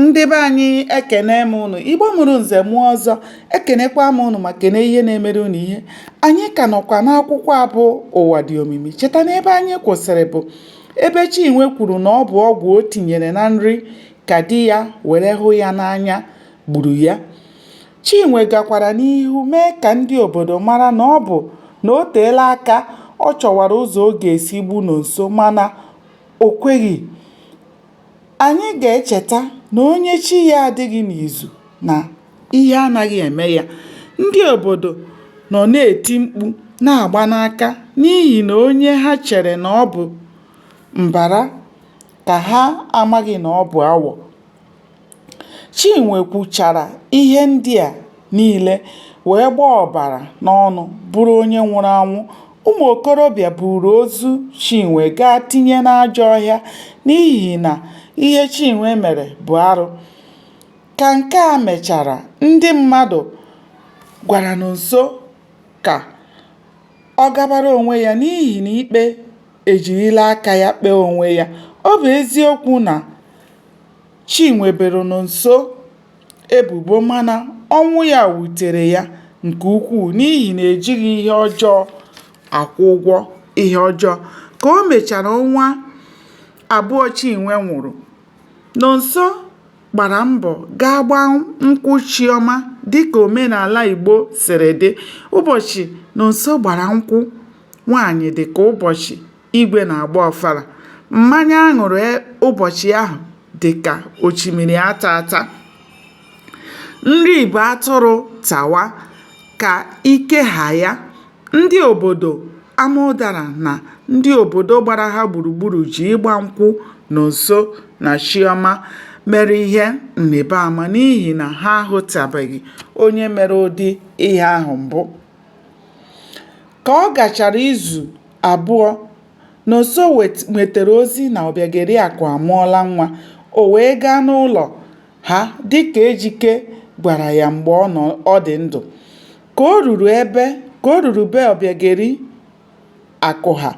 Ndị be anyị ekene m unu. Igbo mụrụ nze mụọ ọzọ, ekenekwa m unu ma kene ihe na-emere unu ihe. Anyị ka nọkwa n'akwụkwọ abụ ụwa dị omimi. Cheta na ebe anyị kwụsịrị bụ ebe Chinwe kwuru na ọ bụ ọgwụ o tinyere na nri ka di ya were hụ ya n'anya gburu ya. Chinwe gakwara n'ihu mee ka ndị obodo mara na ọ bụ na o teela aka ọ chọwara ụzọ ọ ga-esi gbu Nonso, mana o kweghị. Anyị ga-echeta na onye chi ya adịghị n'izu na ihe anaghị eme ya. Ndị obodo nọ na-eti mkpu na-agba n'aka n'ihi na onye ha chere na ọ bụ mbara ka ha amaghị na ọ bụ awọ. Chinwe kwuchara ihe ndị a niile wee gbaa ọbara n'ọnụ bụrụ onye nwụrụ anwụ. Ụmụ okorobịa buru ozu Chinwe gaa tinye n'ajọ ọhịa n'ihi na ihe Chinwe mere bụ arụ. Ka nke a mechara, ndị mmadụ gwara Nonso ka ọ gabara onwe ya n'ihi na ikpe ejirila aka ya kpee onwe ya. Ọ bụ eziokwu na Chinwe boro Nonso ebubo, mana ọnwụ ya wutere ya nke ukwuu n'ihi na ejighị ihe ọjọọ akwụ ụgwọ ihe ọjọọ. Ka o mechara ọnwa abụọ Chinwe nwụrụ, Nonso gbara mbọ gaa gbaa nkwụ Chioma dịka omenala Igbo siri dị. Ụbọchị Nonso gbara nkwụ nwaanyị dịka ụbọchị igwe na-agba ọfala. Mmanya aṅụrụ ụbọchị ahụ dịka osimiri ata ata. Nri bụ atụrụ tawa ka ike ha ya. Ndị obodo ama ụdara na ndị obodo gbara ha gburugburu ji ịgba nkwụ Nonso na Chioma mere ihe nrịbama n'ihi na ha ahụtabeghị onye mere ụdị ihe ahụ mbụ. Ka ọ gachara izu abụọ, Nonso nwetara ozi na Ọbịageliakụ amụọla nwa. O wee gaa n'ụlọ ha dịka Ejike gwara ya mgbe ọ dị ndụ. Ka o ruru be Ọbịageliakụ ha,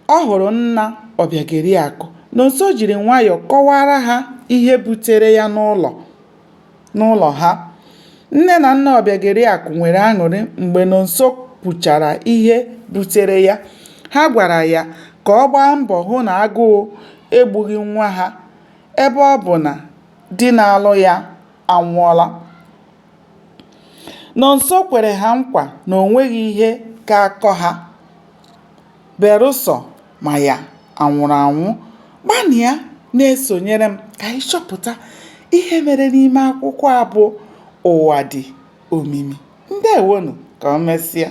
ọ hụrụ nna Ọbịageliakụ. Nonso jiri nwayọọ kọwara ha ihe butere ya n'ụlọ ha. Nne na nna Ọbịageliakụ nwere aṅụrị mgbe Nonso kwuchara ihe butere ya. Ha gwara ya ka ọ gbaa mbọ hụ na agụụ egbughị nwa ha ebe ọ bụ na di na-alụ ya anwụọla. Nonso kwere ha nkwa na o nweghị ihe ga-akọ ha belụsọ ma ya anwụrụ anwụ. Gbanịa na-esonyere m ka anyị chọpụta ihe mere n'ime akwụkwọ abụ ụwa dị omimi. Ndewonu, ka o mesịa.